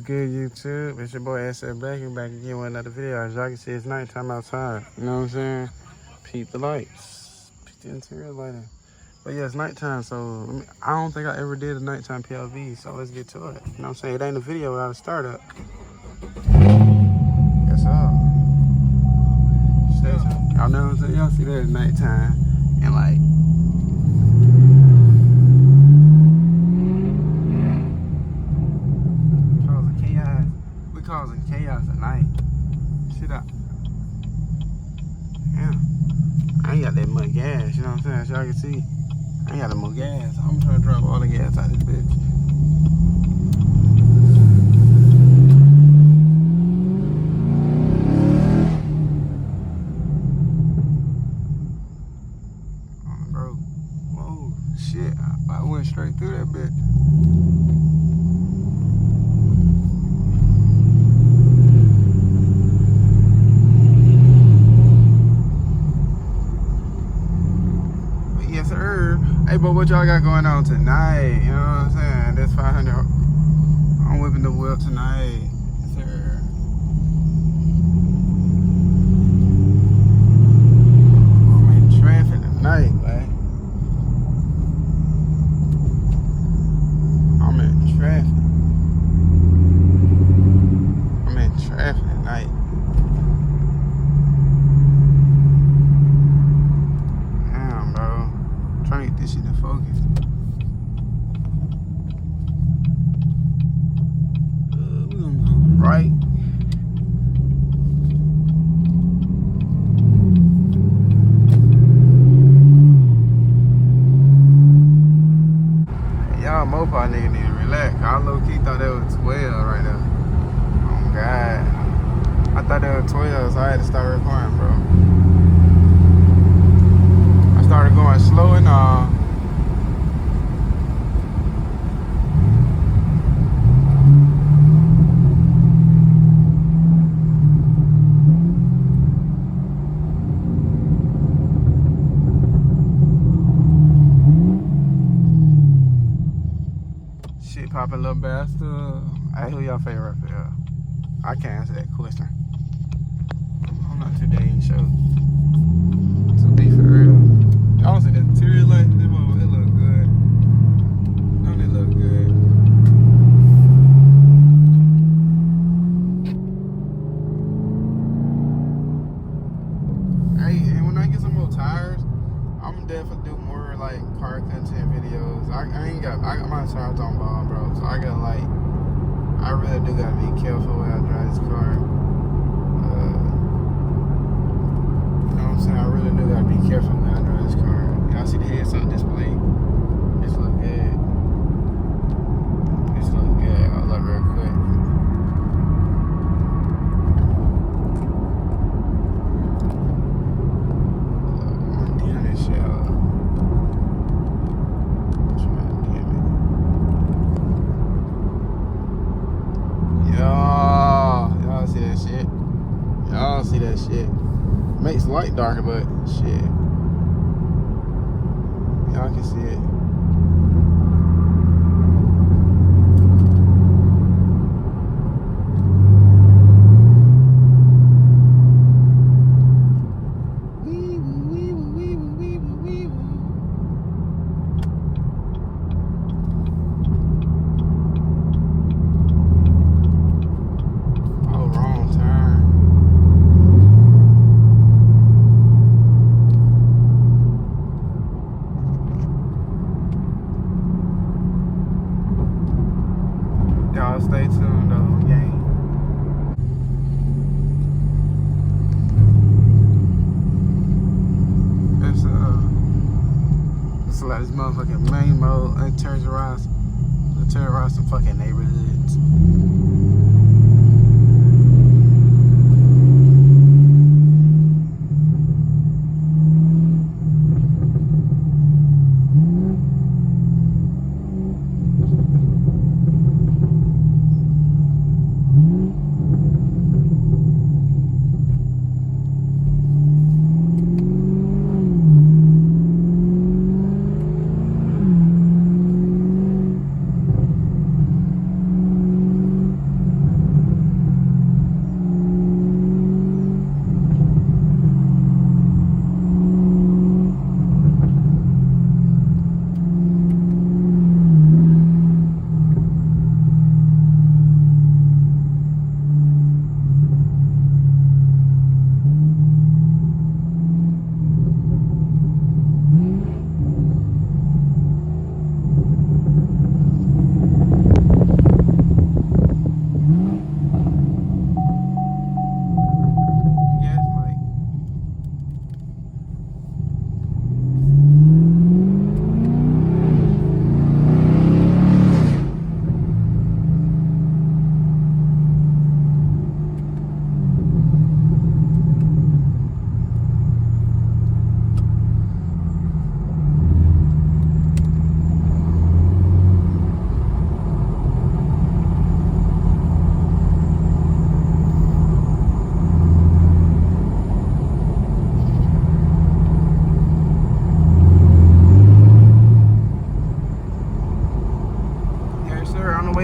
good, YouTube? It's your boy SF Black and back again with another video. As y'all can see, it's nighttime outside. You know what I'm saying? Peep the lights. Peep the interior lighting. But yeah, it's nighttime, so I don't think I ever did a nighttime POV, so let's get to it. You know what I'm saying? It ain't a video without a startup. Yes, sir. Stay tuned. Y'all know what I'm saying? Y'all see that at nighttime. And like, causing chaos at night. Shit up. Yeah. I ain't got that much gas, you know what I'm saying? As y'all can see, I ain't got that much gas. I'm trying to drop all the gas out of this bitch. Oh, bro. Whoa, shit. I went straight through that bitch. Hey, but what y'all got going on tonight? You know what I'm saying? That's 500. I'm whipping the whip tonight. Yes, sir. I'm in traffic tonight, man. I'm in traffic. I'm in traffic tonight. Trying to get this shit in focus. We're gonna go right. Y'all mopar nigga need to relax. I low-key thought that was 12 right there. Oh God. I thought that was 12, so I had to start recording, bro. Started going slow and shit popping a little faster. Hey, who y'all favorite rapper? I can't answer that question. I'm not too dating show. To be for real. I don't see that interior light. It look good. Don't it look good? Hey, and when I get some more tires, I'm definitely do more like car content videos. I'm not tires on ball, bro. So I gotta like, I really do gotta be careful when I drive this car. You know what I'm saying? I really do gotta be careful when I drive this car. Y'all see the headset display? This look good. This look good. I'll look real quick. I'm gonna damn this shit up. I'm trying to damn it. Y'all see that shit? Y'all see that shit? Makes light darker, but shit. Y'all can see it. Oh, wrong turn. Y'all stay tuned though, gang. It's like this motherfucking main mode and turns around some fucking neighborhoods.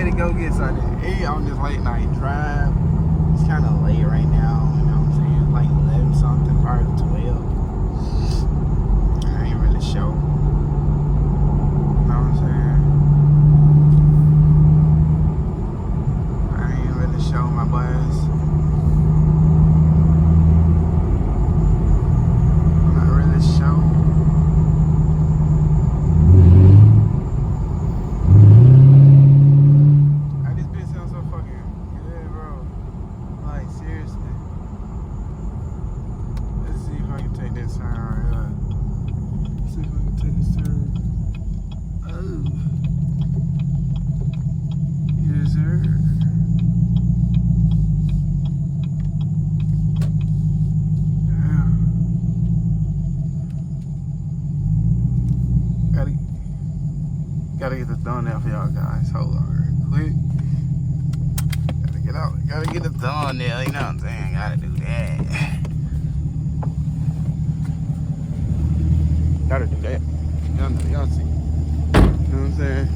ready to go get something to eat on this late night drive. It's kind of late right now, you know what I'm saying? Like 11 something, probably 12. I ain't really sure. You know what I'm saying? I ain't really sure, my boys. I'm not really sure. This bitch sounds so fucking good, bro. Like, seriously. Let's see if I can take this turn right here. Let's see if I can take this turn. Oh. Yes, sir. Damn. Gotta get this done now for y'all guys. Hold on real quick. Gotta get it done there, you know what I'm saying? Gotta do that. Gotta do that. Y'all see. You know what I'm saying?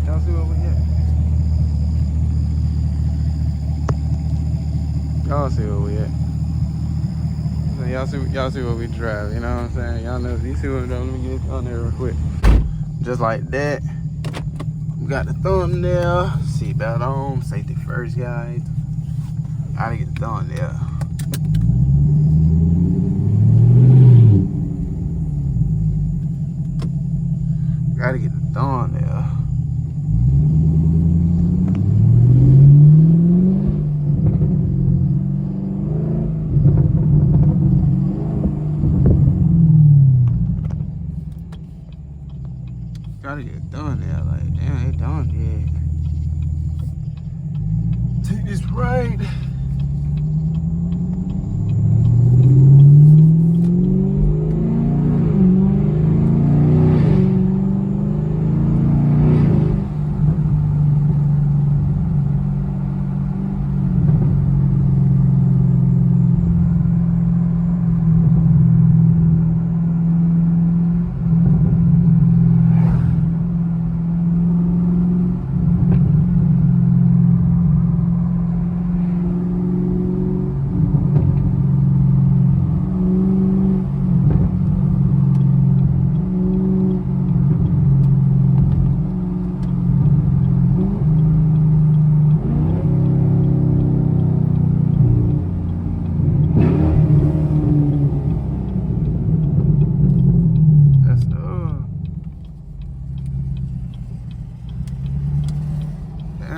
Y'all see what we at? Y'all see what we at. So y'all see what we drive, you know what I'm saying? Y'all know, you see what I'm doing. Let me get on there real quick. Just like that. We got the thumbnail, seatbelt on, safety first, guys. Gotta get the thumbnail. Gotta get the thumbnail. Gotta get it done there, like, damn, it done yet. Take this ride.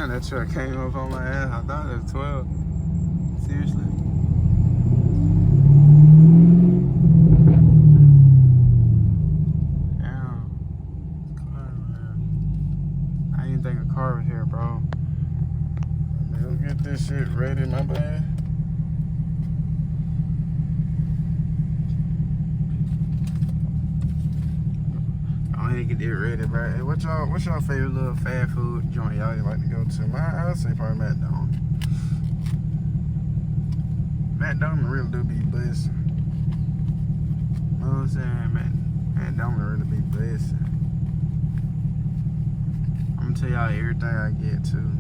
That truck came up on my ass. I thought it was 12. Seriously. Damn. Car, man. I didn't think a car was here, bro. Let's get this shit ready, my bad. I need to get it ready, bro. Hey, what's y'all favorite little fast food joint y'all like to go to? I'd say probably McDonald's. McDonald's really do be blessed. You know what I'm saying? McDonald's really be blessed. I'm gonna tell y'all everything I get too.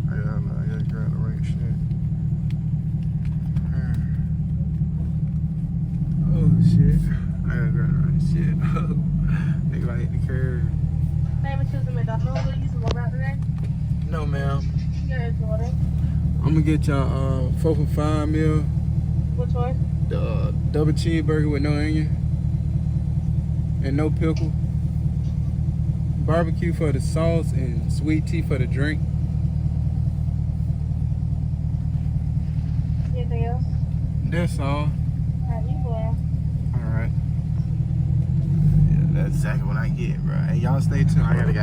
I gotta grab the right shit. Oh shit. I gotta grab the right shit. Nigga like hit the curve. Name and choose the McDonald's. Will you use the water out today? No, ma'am. Yeah, it's water. I'm gonna get y'all 4 for $5 meal. Which one? The double cheeseburger with no onion and no pickle. Barbecue for the sauce and sweet tea for the drink. Anything else? That's all. Alright, you go out. Alright. Yeah, that's exactly what I get, bro. Hey, y'all stay tuned. I gotta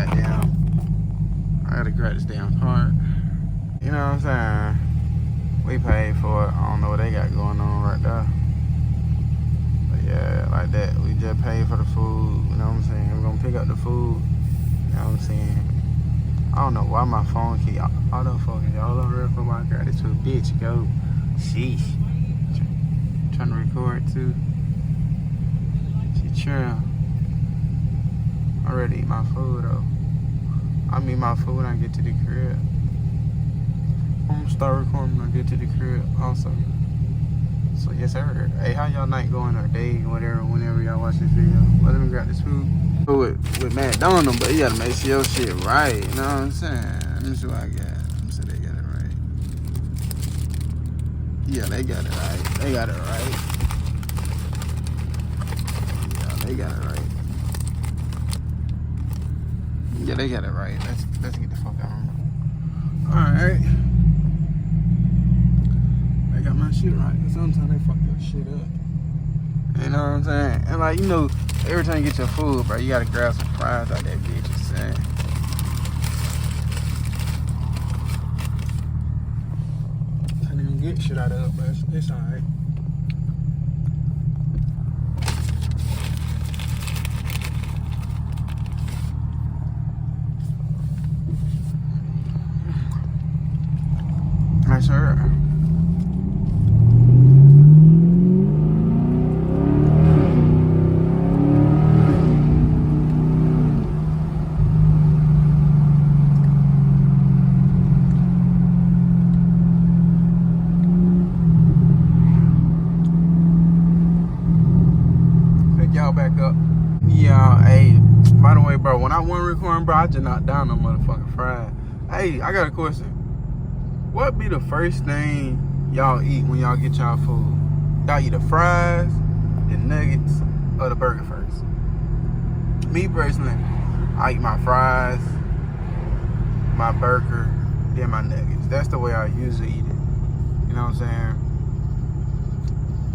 grab this damn part. You know what I'm saying? We paid for it. I don't know what they got going on right there. But yeah, like that. We just paid for the food. You know what I'm saying? We're gonna pick up the food. You know what I'm saying? I don't know why my phone keep autofocus all over for my girl. This little bitch go. Sheesh. Trying to record too. She trying. I already eat my food though. I mean my food when I get to the crib. I'm gonna start recording when I get to the crib also. So yes sir. Hey, how y'all night going or day, whatever, whenever y'all watch this video. Let me grab this food. With McDonald's, but you gotta make sure your shit right. You know what I'm saying? Let me see what I got. Let me see they got it right. Yeah, they got it right. They got it right. Yeah, they got it right. Yeah, they got it right. Let's get the fuck out of here. Alright. They got my shit right. Sometimes they fuck your shit up. You know what I'm saying? And like, you know, every time you get your food, bro, you gotta grab some fries out that bitch, you saying? I didn't even get shit out of it, but it's alright. Yes, sir. Y'all back up. Yeah, hey, by the way, bro, when I wasn't recording, bro, I just knocked down the motherfucking fries. Hey, I got a question. What be the first thing y'all eat when y'all get y'all food? Y'all eat the fries, the nuggets, or the burger first? Me personally, I eat my fries, my burger, then my nuggets. That's the way I usually eat it. You know what I'm saying?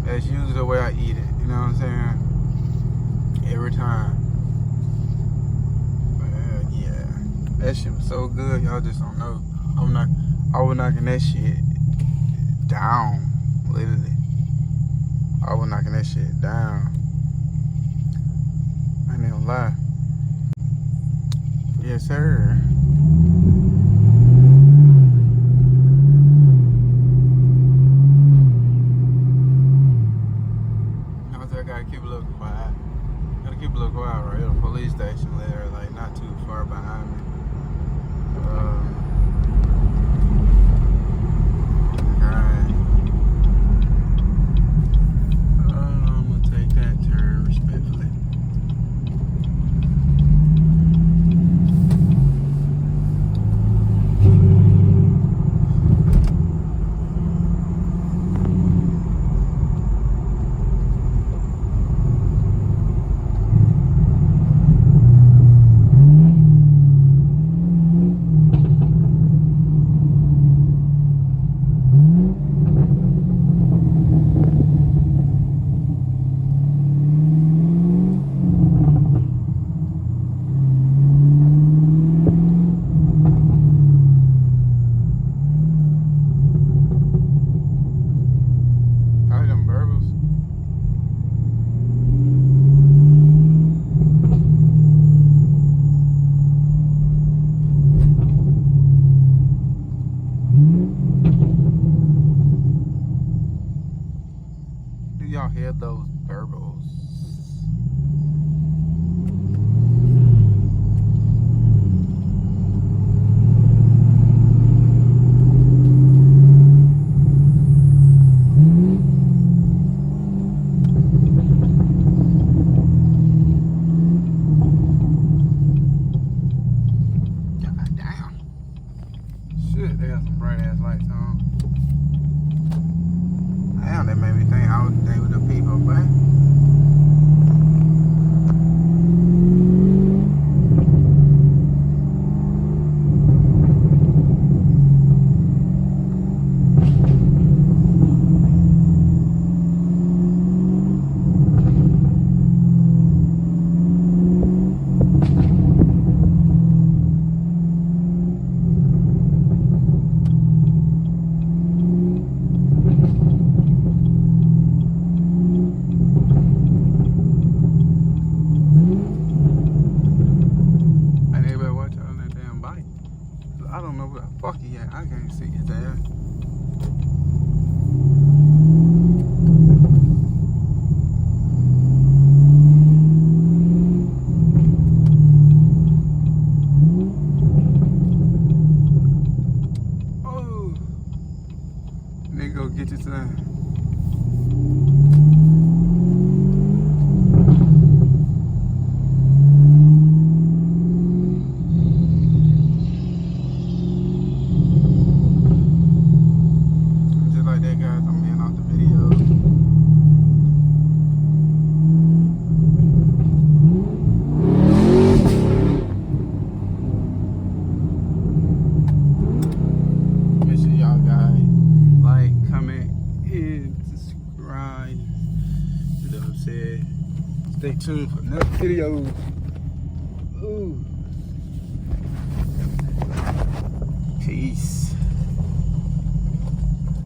That's usually the way I eat it. You know what I'm saying? Every time. But yeah, that shit was so good, y'all just don't know. I was knocking that shit down, literally. I was knocking that shit down. I ain't gonna lie. Yes, sir. I gotta keep a little quiet. Gotta keep a little quiet right here. The police station there, like not too far behind me. I'm gonna take that turn respectfully. Y'all hear those turbos? God damn. Shit, they got some bright ass lights on. Damn, that made me think they were the people, but I don't know where the fuck he at. I can't see his ass. 50 cents. Just like that, guys, I'm in off the video. Make sure y'all guys like, comment, and subscribe. You know what I'm saying? Stay tuned for next video. Ooh. Peace.